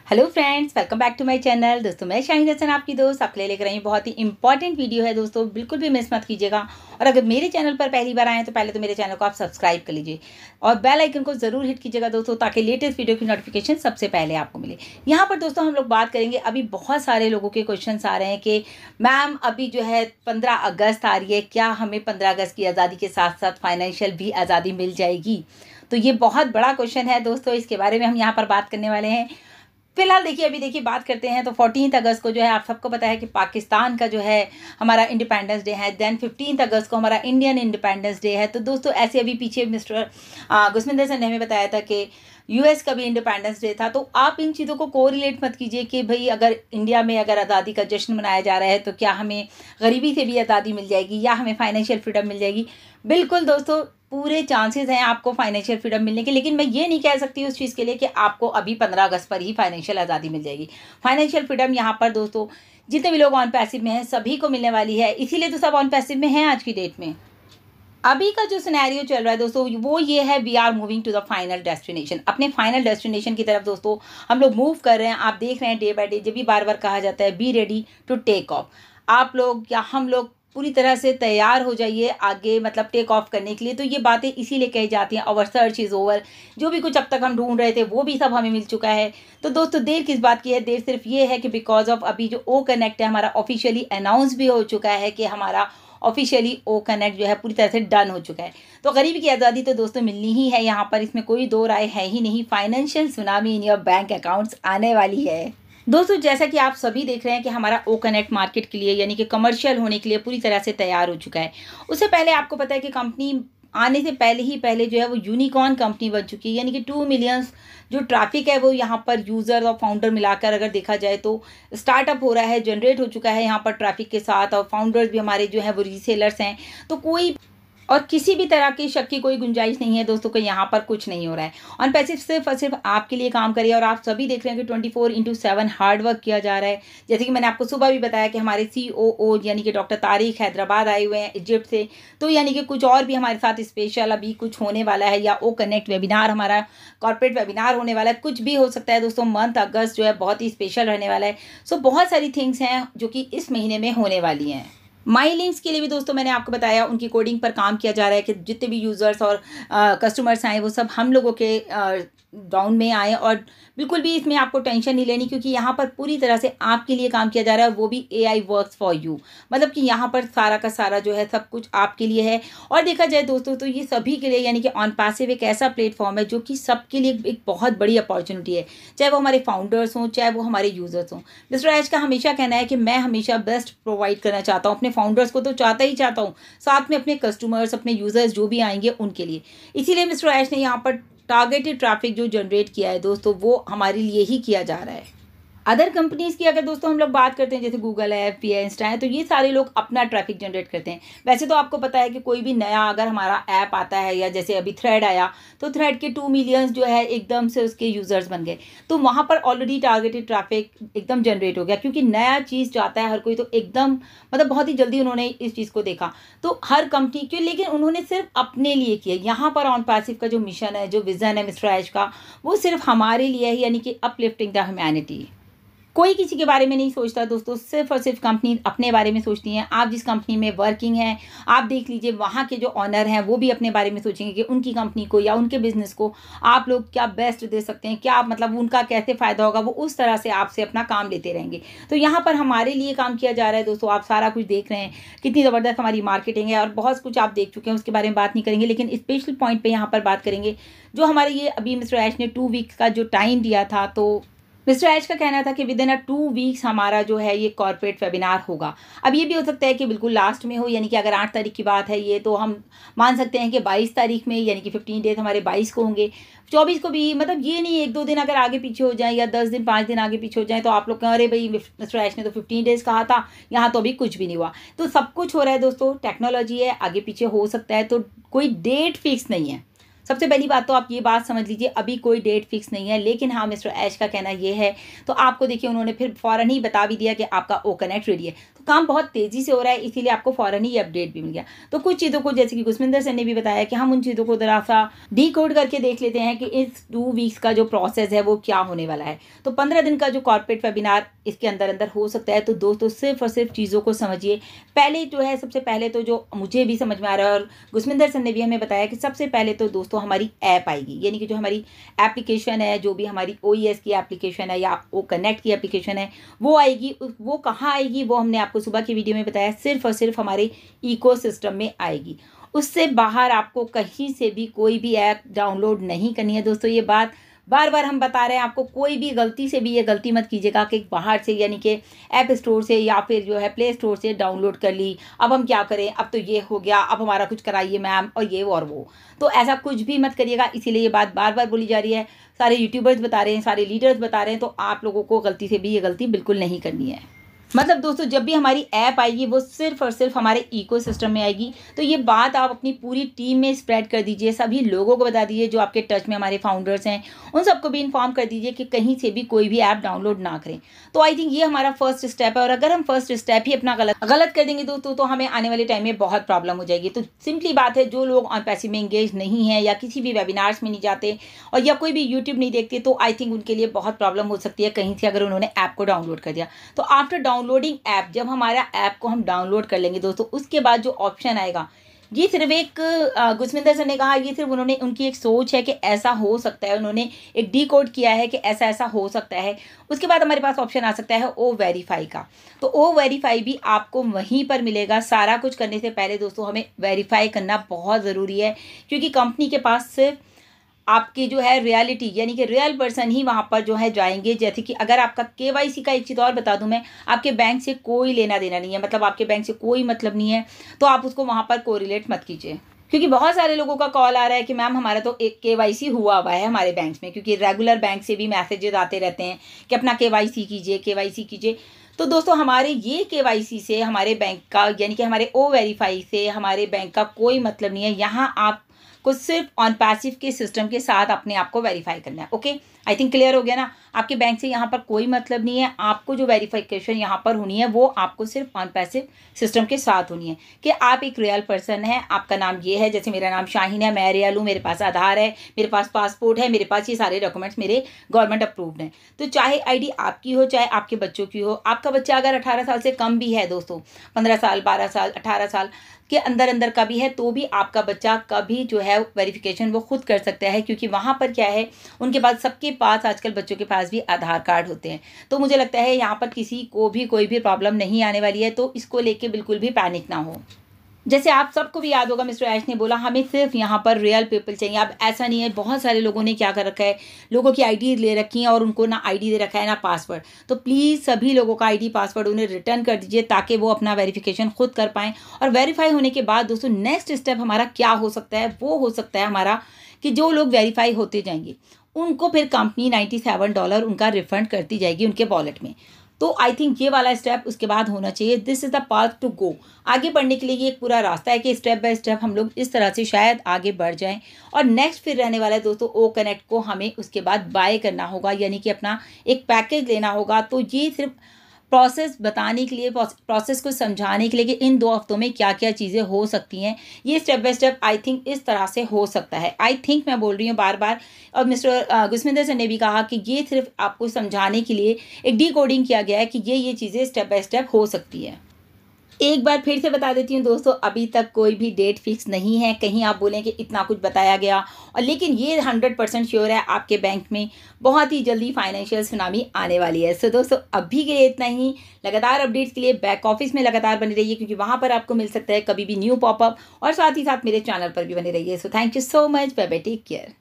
Hello friends, welcome back to my channel. दोस्तों मैं शाहीन हसन आपकी दोस्त आपके लिए लेकर आई हूँ बहुत ही इंपॉर्टेंट वीडियो है दोस्तों, बिल्कुल भी मिस मत कीजिएगा। और अगर मेरे चैनल पर पहली बार आए हैं तो पहले तो मेरे चैनल को आप सब्सक्राइब कर लीजिए और बेल आइकन को जरूर हिट कीजिएगा दोस्तों, ताकि लेटेस्ट वीडियो की नोटिफिकेशन सबसे पहले आपको मिले। यहाँ पर दोस्तों हम लोग बात करेंगे, अभी बहुत सारे लोगों के क्वेश्चन आ रहे हैं कि मैम अभी जो है 15 अगस्त आ रही है, क्या हमें 15 अगस्त की आज़ादी के साथ साथ फाइनेंशियल भी आज़ादी मिल जाएगी? तो ये बहुत बड़ा क्वेश्चन है दोस्तों, इसके बारे में हम यहाँ पर बात करने वाले हैं। फिलहाल अभी देखिए बात करते हैं तो 14 अगस्त को जो है आप सबको पता है कि पाकिस्तान का जो है हमारा इंडिपेंडेंस डे है। देन 15 अगस्त को हमारा इंडियन इंडिपेंडेंस डे है। तो दोस्तों ऐसे अभी पीछे मिस्टर गुरविंदर सर ने हमें बताया था कि यूएस का भी इंडिपेंडेंस डे था। तो आप इन चीज़ों को कोरिलेट मत कीजिए कि भाई अगर इंडिया में अगर आज़ादी का जश्न मनाया जा रहा है तो क्या हमें गरीबी से भी आज़ादी मिल जाएगी या हमें फाइनेंशियल फ्रीडम मिल जाएगी। बिल्कुल दोस्तों, पूरे चांसेस हैं आपको फाइनेंशियल फ्रीडम मिलने के, लेकिन मैं ये नहीं कह सकती उस चीज़ के लिए कि आपको अभी 15 अगस्त पर ही फाइनेंशियल आज़ादी मिल जाएगी। फाइनेंशियल फ्रीडम यहाँ पर दोस्तों जितने भी लोग ऑन पैसिव में हैं सभी को मिलने वाली है, इसीलिए तो सब ऑन पैसिव में हैं आज की डेट में। अभी का जो सिनेरियो चल रहा है दोस्तों वो ये है, we are moving to the final destination. अपने फाइनल डेस्टिनेशन की तरफ दोस्तों हम लोग मूव कर रहे हैं। आप देख रहे हैं डे बाय डे, जब भी बार बार कहा जाता है be ready to take off, आप लोग या हम लोग पूरी तरह से तैयार हो जाइए आगे मतलब टेक ऑफ करने के लिए। तो ये बातें इसीलिए कही जाती हैं, आवर सर्च इज़ ओवर। जो भी कुछ अब तक हम ढूंढ रहे थे वो भी सब हमें मिल चुका है। तो दोस्तों देर किस बात की है, देर सिर्फ ये है कि बिकॉज ऑफ अभी जो ओ कनेक्ट है हमारा ऑफिशियली अनाउंस भी हो चुका है कि हमारा ऑफिशियली ओ कनेक्ट जो है पूरी तरह से डन हो चुका है। तो गरीबी की आज़ादी तो दोस्तों मिलनी ही है, यहाँ पर इसमें कोई दो राय है ही नहीं। Financial tsunami in your bank accounts आने वाली है दोस्तों। जैसा कि आप सभी देख रहे हैं कि हमारा ओ कनेक्ट मार्केट के लिए यानी कि कमर्शियल होने के लिए पूरी तरह से तैयार हो चुका है। उससे पहले आपको पता है कि कंपनी आने से पहले जो है वो यूनिकॉर्न कंपनी बन चुकी है, यानी कि 2 मिलियंस जो ट्रैफिक है वो यहाँ पर यूज़र और फाउंडर मिलाकर अगर देखा जाए तो स्टार्टअप हो रहा है, जनरेट हो चुका है यहाँ पर ट्रैफिक के साथ। और फाउंडर्स भी हमारे जो है वो रीसेलर्स हैं। तो कोई और किसी भी तरह की शक की कोई गुंजाइश नहीं है दोस्तों कि यहाँ पर कुछ नहीं हो रहा है। ऑन पैसिव सिर्फ और सिर्फ आपके लिए काम करिए। और आप सभी देख रहे हैं कि 24/7 हार्ड वर्क किया जा रहा है। जैसे कि मैंने आपको सुबह भी बताया कि हमारे COO यानी कि डॉक्टर तारिक हैदराबाद आए हुए हैं इजिप्ट से। तो यानी कि कुछ और भी हमारे साथ स्पेशल अभी कुछ होने वाला है, या ओ कनेक्ट वेबिनार हमारा कॉर्पोरेट वेबिनार होने वाला है, कुछ भी हो सकता है दोस्तों। मंथ अगस्त जो है बहुत ही स्पेशल रहने वाला है। सो बहुत सारी थिंग्स हैं जो कि इस महीने में होने वाली हैं। माई लिंक्स के लिए भी दोस्तों मैंने आपको बताया उनकी कोडिंग पर काम किया जा रहा है कि जितने भी यूज़र्स और कस्टमर्स आए वो सब हम लोगों के डाउन में आए। और बिल्कुल भी इसमें आपको टेंशन नहीं लेनी, क्योंकि यहाँ पर पूरी तरह से आपके लिए काम किया जा रहा है, वो भी AI वर्क्स फॉर यू। मतलब कि यहाँ पर सारा का सारा जो है सब कुछ आपके लिए है। और देखा जाए दोस्तों तो ये सभी के लिए यानी कि ऑन पैसिव एक ऐसा प्लेटफॉर्म है जो कि सबके लिए एक बहुत बड़ी अपॉर्चुनिटी है, चाहे वो हमारे फाउंडर्स हों चाहे वो हमारे यूज़र्स हों। मिस्टर ऐश का हमेशा कहना है कि मैं हमेशा बेस्ट प्रोवाइड करना चाहता हूँ अपने फाउंडर्स को, तो चाहता हूँ साथ में अपने कस्टमर्स अपने यूज़र्स जो भी आएंगे उनके लिए। इसीलिए मिस्टर ऐश ने यहाँ पर टारगेटेड ट्रैफिक जो जनरेट किया है दोस्तों वो हमारे लिए ही किया जा रहा है। अदर कंपनीज़ की अगर दोस्तों हम लोग बात करते हैं, जैसे गूगल है, FB है, इंस्टा है, तो ये सारे लोग अपना ट्रैफिक जनरेट करते हैं। वैसे तो आपको पता है कि कोई भी नया अगर हमारा ऐप आता है, या जैसे अभी थ्रेड आया तो थ्रेड के 2 मिलियंस जो है एकदम से उसके यूज़र्स बन गए। तो वहाँ पर ऑलरेडी टारगेटेड ट्रैफिक एकदम जनरेट हो गया, क्योंकि नया चीज़ चाहता है हर कोई। तो एकदम मतलब बहुत ही जल्दी उन्होंने इस चीज़ को देखा। तो हर कंपनी क्यों, लेकिन उन्होंने सिर्फ अपने लिए किया। यहाँ पर ऑन पैसिव का जो मिशन है, जो विज़न है मिस्टर ऐश का, वो सिर्फ हमारे लिए है, यानी कि अपलिफ्टिंग द ह्यूमैनिटी। कोई किसी के बारे में नहीं सोचता दोस्तों, सिर्फ और सिर्फ कंपनी अपने बारे में सोचती हैं। आप जिस कंपनी में वर्किंग हैं आप देख लीजिए, वहाँ के जो ऑनर हैं वो भी अपने बारे में सोचेंगे कि उनकी कंपनी को या उनके बिजनेस को आप लोग क्या बेस्ट दे सकते हैं, क्या मतलब उनका कैसे फ़ायदा होगा, वो उस तरह से आपसे अपना काम लेते रहेंगे। तो यहाँ पर हमारे लिए काम किया जा रहा है दोस्तों। आप सारा कुछ देख रहे हैं, कितनी ज़बरदस्त हमारी मार्केटिंग है और बहुत कुछ आप देख चुके हैं, उसके बारे में बात नहीं करेंगे। लेकिन स्पेशल पॉइंट पर यहाँ पर बात करेंगे जो हमारे ये अभी मिस्टर ऐश ने 2 वीक्स का जो टाइम दिया था। तो मिस्टर ऐश का कहना था कि विद इन 2 वीक्स हमारा जो है ये कॉर्पोरेट वेबिनार होगा। अब ये भी हो सकता है कि बिल्कुल लास्ट में हो, यानी कि अगर 8 तारीख की बात है ये, तो हम मान सकते हैं कि 22 तारीख में, यानी कि 15 डेज हमारे 22 को होंगे, 24 को भी। मतलब ये नहीं 1-2 दिन अगर आगे पीछे हो जाए या 10 दिन 5 दिन आगे पीछे हो जाए तो आप लोग कहें अरे भाई मिस्टर ऐश ने तो 15 डेज कहा था, यहाँ तो अभी कुछ भी नहीं हुआ। तो सब कुछ हो रहा है दोस्तों, टेक्नोलॉजी है, आगे पीछे हो सकता है, तो कोई डेट फिक्स नहीं है। सबसे पहली बात तो आप ये बात समझ लीजिए, अभी कोई डेट फिक्स नहीं है। लेकिन हाँ, मिस्टर ऐश का कहना ये है, तो आपको देखिए उन्होंने फिर फ़ौरन ही बता भी दिया कि आपका ओ कनेक्ट रेडी है। तो काम बहुत तेज़ी से हो रहा है, इसीलिए आपको फ़ौरन ही अपडेट भी मिल गया। तो कुछ चीज़ों को, जैसे कि गुसमिंदर सर ने भी बताया, कि हम उन चीज़ों को ज़रा सा डीकोड करके देख लेते हैं कि इस 2 वीक्स का जो प्रोसेस है वो क्या होने वाला है। तो 15 दिन का जो कॉर्पोरेट वेबिनार इसके अंदर अंदर हो सकता है। तो दोस्तों सिर्फ और सिर्फ चीज़ों को समझिए। पहले जो है, सबसे पहले तो जो मुझे भी समझ में आ रहा है और गुसमिंदर सर ने भी हमें बताया, कि सबसे पहले तो दोस्तों हमारी ऐप आएगी, यानी कि जो हमारी एप्लीकेशन है, जो भी हमारी OES की एप्लीकेशन है या ओ कनेक्ट की एप्लीकेशन है, वो आएगी। वो कहाँ आएगी, वो हमने आपको सुबह की वीडियो में बताया, सिर्फ और सिर्फ हमारे इकोसिस्टम में आएगी। उससे बाहर आपको कहीं से भी कोई भी ऐप डाउनलोड नहीं करनी है दोस्तों। ये बात बार बार हम बता रहे हैं आपको, कोई भी गलती से भी ये गलती मत कीजिएगा कि बाहर से, यानी कि ऐप स्टोर से या फिर जो है प्ले स्टोर से डाउनलोड कर ली, अब हम क्या करें, अब तो ये हो गया, अब हमारा कुछ कराइए मैम, और ये और वो। तो ऐसा कुछ भी मत करिएगा। इसीलिए ये बात बार बार बोली जा रही है, सारे यूट्यूबर्स बता रहे हैं, सारे लीडर्स बता रहे हैं, तो आप लोगों को गलती से भी ये गलती बिल्कुल नहीं करनी है। मतलब दोस्तों, जब भी हमारी ऐप आएगी वो सिर्फ और सिर्फ हमारे इकोसिस्टम में आएगी। तो ये बात आप अपनी पूरी टीम में स्प्रेड कर दीजिए, सभी लोगों को बता दीजिए, जो आपके टच में हमारे फाउंडर्स हैं उन सबको भी इन्फॉर्म कर दीजिए कि कहीं से भी कोई भी ऐप डाउनलोड ना करें। तो आई थिंक ये हमारा फर्स्ट स्टेप है। और अगर हम फर्स्ट स्टेप ही अपना गलत कर देंगे दोस्तों, तो हमें आने वाले टाइम में बहुत प्रॉब्लम हो जाएगी। तो सिंपली बात है, जो लोग ऑन पैसिव में इंगेज नहीं है या किसी भी वेबिनार्स में नहीं जाते और या कोई भी यूट्यूब नहीं देखते, तो आई थिंक उनके लिए बहुत प्रॉब्लम हो सकती है कहीं से, अगर उन्होंने ऐप को डाउनलोड कर दिया। तो आफ्टर डाउनलोडिंग ऐप, जब हमारा ऐप को हम डाउनलोड कर लेंगे दोस्तों, उसके बाद जो ऑप्शन आएगा, ये सिर्फ एक गुसमिंदर सर ने कहा, ये सिर्फ उन्होंने, उनकी एक सोच है कि ऐसा हो सकता है, उन्होंने एक डीकोड किया है कि ऐसा ऐसा हो सकता है। उसके बाद हमारे पास ऑप्शन आ सकता है ओ वेरीफाई का। तो ओ वेरीफाई भी आपको वहीं पर मिलेगा। सारा कुछ करने से पहले दोस्तों हमें वेरीफाई करना बहुत ज़रूरी है, क्योंकि कंपनी के पास सिर्फ आपकी जो है रियलिटी, यानी कि रियल पर्सन ही वहाँ पर जो है जाएंगे। जैसे कि अगर आपका KYC का एक चीज़ और बता दूं मैं, आपके बैंक से कोई लेना देना नहीं है, मतलब आपके बैंक से कोई मतलब नहीं है, तो आप उसको वहाँ पर कोरिलेट मत कीजिए। क्योंकि बहुत सारे लोगों का कॉल आ रहा है कि मैम हमारा तो एक KYC हुआ है हमारे बैंक में, क्योंकि रेगुलर बैंक से भी मैसेजेस आते रहते हैं कि अपना KYC कीजिए, KYC कीजिए। तो दोस्तों हमारे ये KYC से, हमारे बैंक का, यानी कि हमारे ओ वेरीफाई से हमारे बैंक का कोई मतलब नहीं है। यहाँ आप को सिर्फ ऑन पैसिव के सिस्टम के साथ अपने आप को वेरीफाई करना है। ओके, आई थिंक क्लियर हो गया ना। आपके बैंक से यहाँ पर कोई मतलब नहीं है। आपको जो वेरिफिकेशन यहाँ पर होनी है वो आपको सिर्फ ऑन पैसिव सिस्टम के साथ होनी है कि आप एक रियल पर्सन है, आपका नाम ये है, जैसे मेरा नाम शाहीन है, मैं रियल हूँ, मेरे पास आधार है, मेरे पास पासपोर्ट है, मेरे पास ये सारे डॉक्यूमेंट्स मेरे गवर्नमेंट अप्रूव्ड हैं। तो चाहे ID आपकी हो, चाहे आपके बच्चों की हो, आपका बच्चा अगर 18 साल से कम भी है दोस्तों, 15 साल, 12 साल, 18 साल के अंदर का भी है, तो भी आपका बच्चा कभी जो है वेरिफिकेशन वो खुद कर सकता है, क्योंकि वहाँ पर क्या है, उनके पास, सबके पास आजकल बच्चों के पास भी आधार कार्ड होते हैं। तो मुझे लगता है यहाँ पर किसी को भी कोई भी प्रॉब्लम नहीं आने वाली है, तो इसको लेके बिल्कुल भी पैनिक ना हो। जैसे आप सबको भी याद होगा, मिस्टर ऐश ने बोला हमें सिर्फ यहाँ पर रियल पीपल चाहिए। अब ऐसा नहीं है, बहुत सारे लोगों ने क्या कर रखा है, लोगों की ID ले रखी है और उनको ना ID दे रखा है ना पासवर्ड। तो प्लीज़ सभी लोगों का ID पासवर्ड उन्हें रिटर्न कर दीजिए, ताकि वो अपना वेरिफिकेशन खुद कर पाएँ। और वेरीफाई होने के बाद दोस्तों नेक्स्ट स्टेप हमारा क्या हो सकता है, वो हो सकता है हमारा कि जो लोग वेरीफाई होते जाएंगे उनको फिर कंपनी $97 उनका रिफंड करती जाएगी उनके वॉलेट में। तो आई थिंक ये वाला स्टेप उसके बाद होना चाहिए। This is the path to go. आगे बढ़ने के लिए ये एक पूरा रास्ता है कि स्टेप बाय स्टेप हम लोग इस तरह से शायद आगे बढ़ जाएं। और नेक्स्ट फिर रहने वाला है दोस्तों ओ कनेक्ट को हमें उसके बाद बाय करना होगा, यानी कि अपना एक पैकेज लेना होगा। तो ये सिर्फ प्रोसेस बताने के लिए, प्रोसेस को समझाने के लिए कि इन 2 हफ्तों में क्या क्या चीज़ें हो सकती हैं, ये step by step I think इस तरह से हो सकता है। आई थिंक मैं बोल रही हूँ बार बार, और मिस्टर गुसमिंदर सर ने भी कहा कि ये सिर्फ आपको समझाने के लिए एक डीकोडिंग किया गया है कि ये चीज़ें स्टेप बाय स्टेप हो सकती है। एक बार फिर से बता देती हूँ दोस्तों, अभी तक कोई भी डेट फिक्स नहीं है। कहीं आप बोलें कि इतना कुछ बताया गया, और लेकिन ये 100% श्योर है आपके बैंक में बहुत ही जल्दी फाइनेंशियल सुनामी आने वाली है। सो दोस्तों अभी के लिए इतना ही। लगातार अपडेट्स के लिए बैक ऑफिस में लगातार बने रहिए, क्योंकि वहाँ पर आपको मिल सकता है कभी भी न्यू पॉपअप, और साथ ही साथ मेरे चैनल पर भी बने रहिए। So thank you so much, bye bye, take care.